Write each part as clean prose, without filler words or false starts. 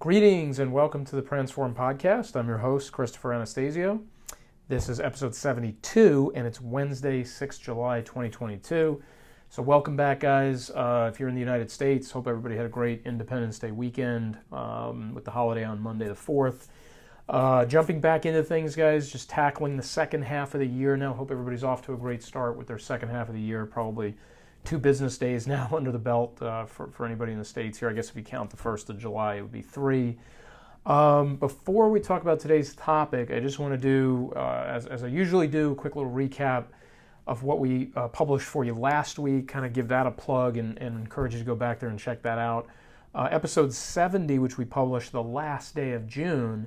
Greetings and welcome to the Transform Podcast. I'm your host, Christopher Anastasio. This is episode 72, and it's Wednesday, 6th July, 2022. So welcome back, guys. If you're in the United States, hope everybody had a great Independence Day weekend with the holiday on Monday the 4th. Jumping back into things, guys, just tackling the second half of the year now. Hope everybody's off to a great start with their second half of the year. Probably 2 business days now under the belt for anybody in the States here. I guess if you count the 1st of July, it would be 3. Before we talk about today's topic, I just want to do, as I usually do, a quick little recap of what we published for you last week, kind of give that a plug and encourage you to go back there and check that out. Episode 70, which we published the last day of June,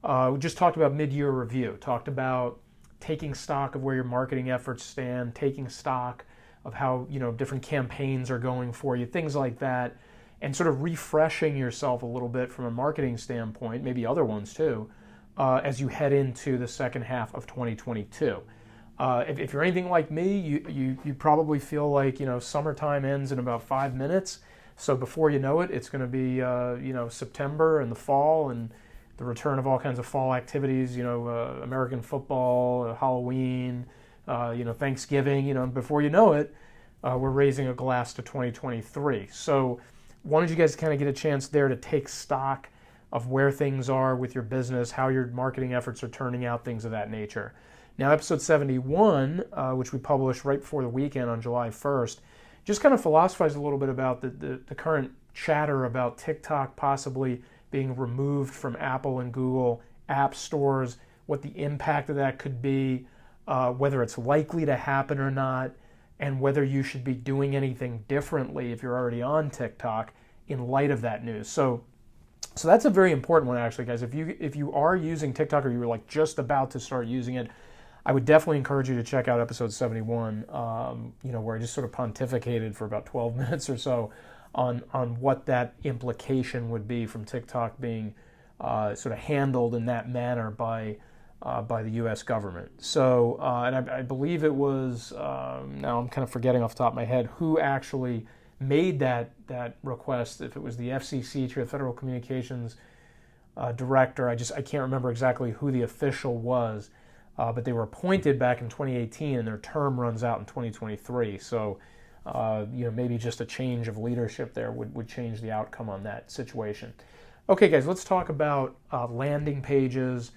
we just talked about mid-year review, talked about taking stock of where your marketing efforts stand, taking stock of how different campaigns are going for you, things like that, and sort of refreshing yourself a little bit from a marketing standpoint, maybe other ones too, as you head into the second half of 2022. If you're anything like me, you probably feel like summertime ends in about 5 minutes. So before you know it, it's going to be September and the fall and the return of all kinds of fall activities. American football, Halloween. Thanksgiving, before you know it, we're raising a glass to 2023. So wanted you guys to kind of get a chance there to take stock of where things are with your business, how your marketing efforts are turning out, things of that nature. Now, episode 71, which we published right before the weekend on July 1st, just kind of philosophized a little bit about the current chatter about TikTok possibly being removed from Apple and Google app stores, what the impact of that could be, whether it's likely to happen or not, and whether you should be doing anything differently if you're already on TikTok in light of that news. So that's a very important one, actually, guys. If you are using TikTok or you were like just about to start using it, I would definitely encourage you to check out episode 71, where I just sort of pontificated for about 12 minutes or so on what that implication would be from TikTok being sort of handled in that manner by the U.S. government. So, and I believe it was, now I'm kind of forgetting off the top of my head, who actually made that request, if it was the FCC, the Federal Communications Director. I can't remember exactly who the official was, but they were appointed back in 2018 and their term runs out in 2023. So, maybe just a change of leadership there would change the outcome on that situation. Okay, guys, let's talk about landing pages,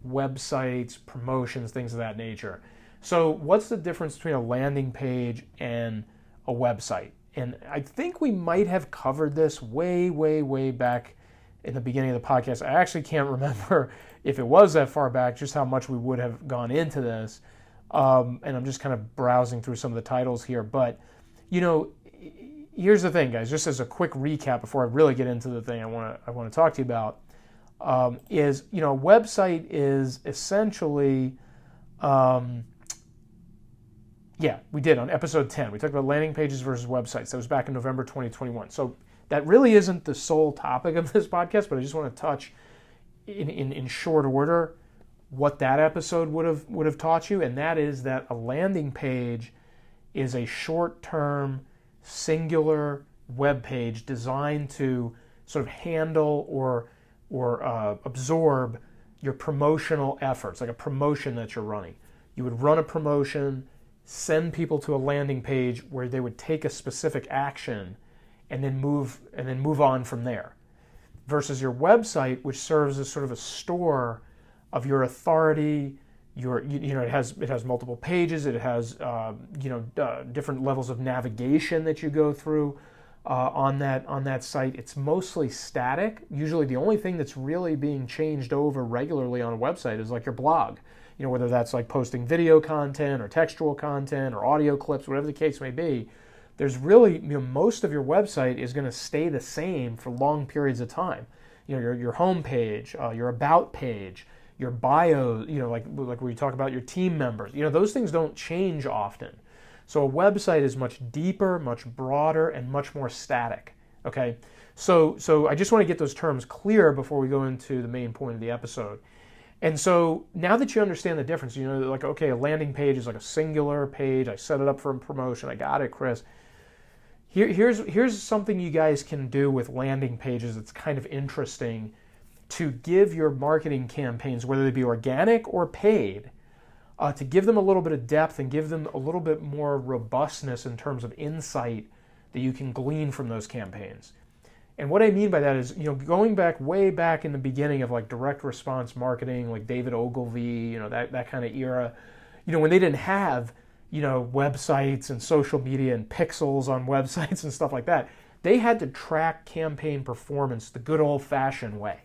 websites, promotions, things of that nature. So what's the difference between a landing page and a website? And I think we might have covered this way, way, way back in the beginning of the podcast. I actually can't remember if it was that far back, just how much we would have gone into this. And I'm just kind of browsing through some of the titles here. But, here's the thing, guys, just as a quick recap before I really get into the thing I want to talk to you about. Is a website is essentially, we did on episode 10. We talked about landing pages versus websites. That was back in November 2021. So that really isn't the sole topic of this podcast, but I just want to touch in short order what that episode would have taught you, and that is that a landing page is a short-term, singular web page designed to sort of handle or absorb your promotional efforts, like a promotion that you're running. You would run a promotion, send people to a landing page where they would take a specific action and then move on from there. Versus your website, which serves as sort of a store of your authority. It has multiple pages. It has different levels of navigation that you go through. On that site. It's mostly static. Usually the only thing that's really being changed over regularly on a website is like your blog, whether that's like posting video content or textual content or audio clips, whatever the case may be. There's really, most of your website is going to stay the same for long periods of time. Your home page, your about page, your bio, like where you talk about your team members, those things don't change often. So a website is much deeper, much broader, and much more static, okay? So I just want to get those terms clear before we go into the main point of the episode. And so now that you understand the difference, okay, a landing page is like a singular page. I set it up for a promotion. I got it, Chris. Here's something you guys can do with landing pages that's kind of interesting to give your marketing campaigns, whether they be organic or paid, to give them a little bit of depth and give them a little bit more robustness in terms of insight that you can glean from those campaigns. And what I mean by that is, going back way back in the beginning of like direct response marketing, like David Ogilvy, that kind of era, when they didn't have, websites and social media and pixels on websites and stuff like that, they had to track campaign performance the good old-fashioned way,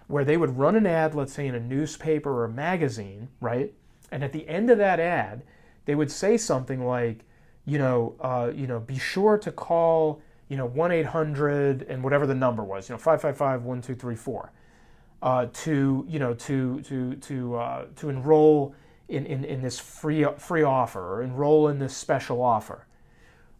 where they would run an ad, let's say in a newspaper or a magazine, right? And at the end of that ad, they would say something like, be sure to call, 1-800 and whatever the number was, 555-1234, to enroll in this free offer, or enroll in this special offer.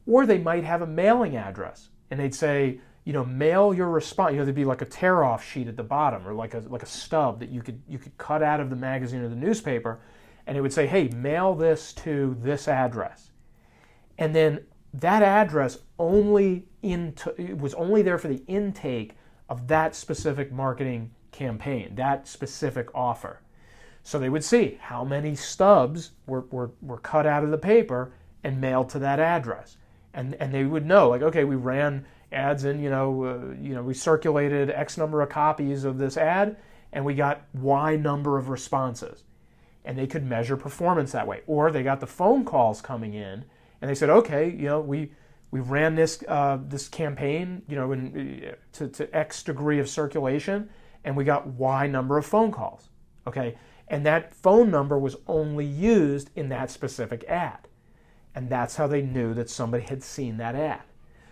Or they might have a mailing address, and they'd say, mail your response. There'd be like a tear-off sheet at the bottom, or like a stub that you could cut out of the magazine or the newspaper, and it would say, hey, mail this to this address. And then that address was only there for the intake of that specific marketing campaign, that specific offer. So they would see how many stubs were cut out of the paper and mailed to that address. And they would know, like, okay, we ran ads in, we circulated X number of copies of this ad, and we got Y number of responses. And they could measure performance that way. Or they got the phone calls coming in, and they said, okay, we ran this campaign, to X degree of circulation, and we got Y number of phone calls, okay? And that phone number was only used in that specific ad. And that's how they knew that somebody had seen that ad.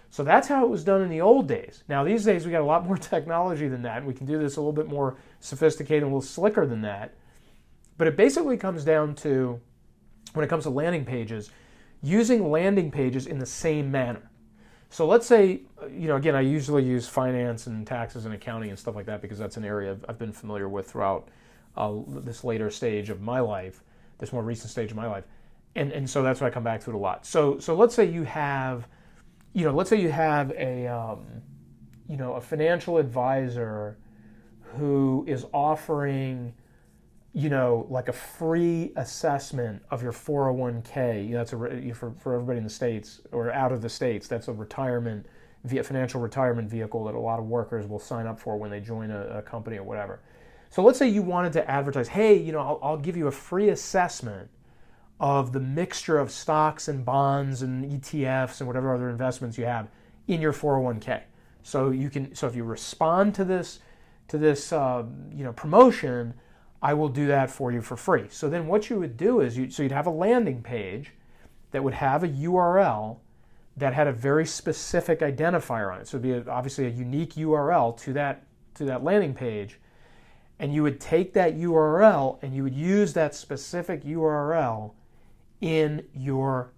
So that's how it was done in the old days. Now, these days, we got a lot more technology than that, and we can do this a little bit more sophisticated and a little slicker than that. But it basically comes down to, when it comes to landing pages, using landing pages in the same manner. So let's say, again, I usually use finance and taxes and accounting and stuff like that because that's an area I've been familiar with throughout this later stage of my life, this more recent stage of my life. And so that's why I come back to it a lot. So let's say you have, a financial advisor who is offering, like a free assessment of your 401k. That's for everybody in the States or out of the States. That's a financial retirement vehicle that a lot of workers will sign up for when they join a company or whatever. So let's say you wanted to advertise, hey, I'll give you a free assessment of the mixture of stocks and bonds and ETFs and whatever other investments you have in your 401k. So if you respond to this promotion, I will do that for you for free. So then what you would do is you'd have a landing page that would have a URL that had a very specific identifier on it. So it'd be obviously a unique URL to that landing page. And you would take that URL and you would use that specific URL in your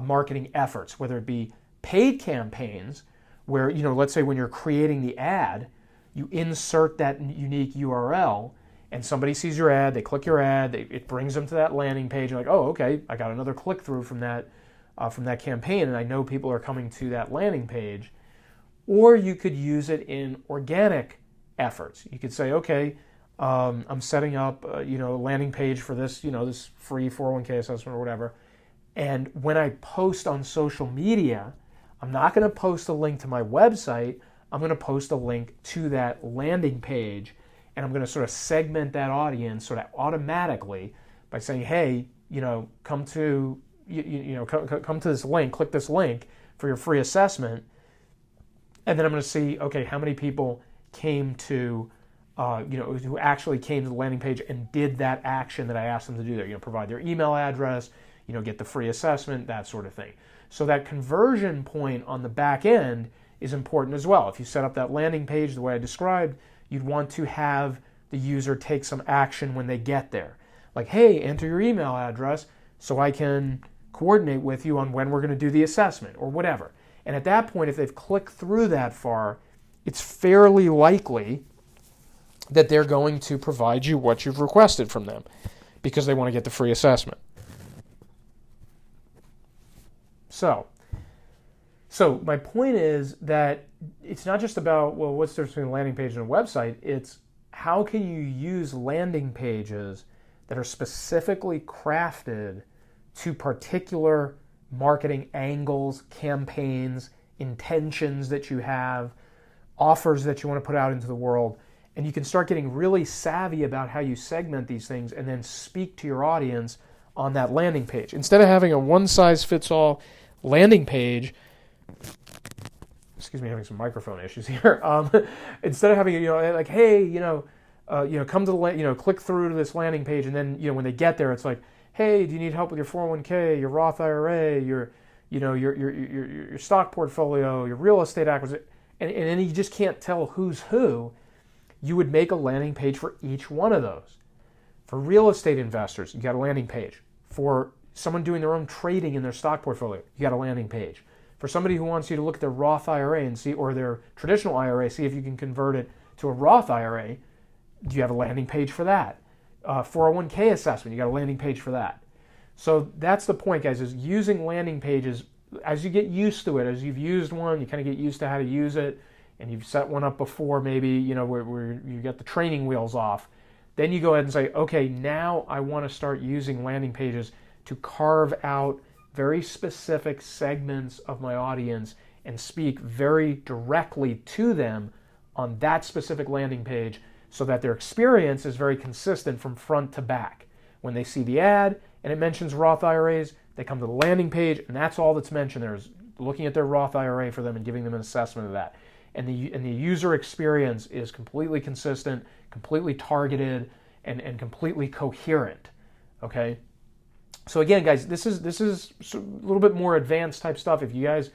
marketing efforts, whether it be paid campaigns where, let's say when you're creating the ad, you insert that unique URL and somebody sees your ad, they click your ad, it brings them to that landing page, and like, oh, okay, I got another click-through from that campaign, and I know people are coming to that landing page. Or you could use it in organic efforts. You could say, okay, I'm setting up, a landing page for this, this free 401k assessment or whatever. And when I post on social media, I'm not going to post a link to my website. I'm going to post a link to that landing page, and I'm going to sort of segment that audience sort of automatically by saying, hey, come to this link, click this link for your free assessment, and then I'm going to see, okay, how many people came to who actually came to the landing page and did that action that I asked them to do there. Provide their email address, get the free assessment, that sort of thing. So that conversion point on the back end is important as well. If you set up that landing page the way I described, you'd want to have the user take some action when they get there. Like, hey, enter your email address so I can coordinate with you on when we're going to do the assessment or whatever. And at that point, if they've clicked through that far, it's fairly likely that they're going to provide you what you've requested from them because they want to get the free assessment. So my point is that it's not just about, well, what's the difference between a landing page and a website? It's how can you use landing pages that are specifically crafted to particular marketing angles, campaigns, intentions that you have, offers that you want to put out into the world. And you can start getting really savvy about how you segment these things and then speak to your audience on that landing page. Instead of having a one-size-fits-all landing page, excuse me, having some microphone issues here. Instead of having, like, hey, come to the, click through to this landing page, and then, when they get there, it's like, hey, do you need help with your 401k, your Roth IRA, your stock portfolio, your real estate acquisition, and then you just can't tell who's who. You would make a landing page for each one of those. For real estate investors, you got a landing page. For someone doing their own trading in their stock portfolio, you got a landing page. For somebody who wants you to look at their Roth IRA and see, or their traditional IRA, see if you can convert it to a Roth IRA, do you have a landing page for that? 401k assessment, you got a landing page for that. So that's the point, guys, is using landing pages. As you get used to it, as you've used one, you kind of get used to how to use it, and you've set one up before, maybe, where you get the training wheels off. Then you go ahead and say, okay, now I want to start using landing pages to carve out very specific segments of my audience and speak very directly to them on that specific landing page so that their experience is very consistent from front to back. When they see the ad and it mentions Roth IRAs, they come to the landing page and that's all that's mentioned there is looking at their Roth IRA for them and giving them an assessment of that. And the user experience is completely consistent, completely targeted, and completely coherent. Okay? So again, guys, this is a little bit more advanced type stuff. If you guys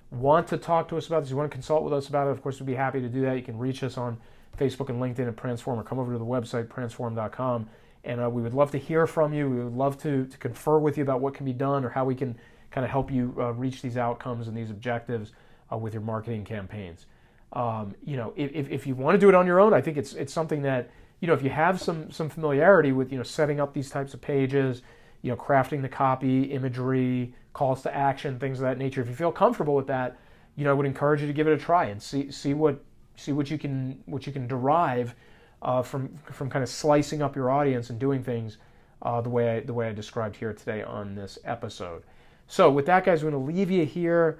want to talk to us about this, you want to consult with us about it, of course, we'd be happy to do that. You can reach us on Facebook and LinkedIn at Transform, or come over to the website, transform.com. And we would love to hear from you. We would love to confer with you about what can be done or how we can kind of help you reach these outcomes and these objectives with your marketing campaigns. If you want to do it on your own, I think it's something that, if you have some familiarity with, setting up these types of pages, crafting the copy, imagery, calls to action, things of that nature. If you feel comfortable with that, I would encourage you to give it a try and see what you can derive from kind of slicing up your audience and doing things the way I described here today on this episode. So with that, guys, we're going to leave you here.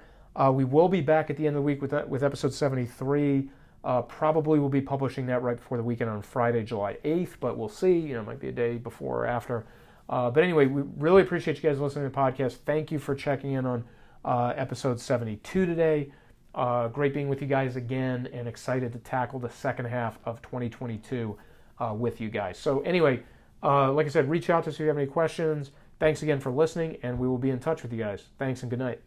We will be back at the end of the week with episode 73. Probably we'll be publishing that right before the weekend on Friday, July 8th, but we'll see. It might be a day before or after. But anyway, we really appreciate you guys listening to the podcast. Thank you for checking in on episode 72 today. Great being with you guys again, and excited to tackle the second half of 2022 with you guys. So anyway, like I said, reach out to us if you have any questions. Thanks again for listening, and we will be in touch with you guys. Thanks and good night.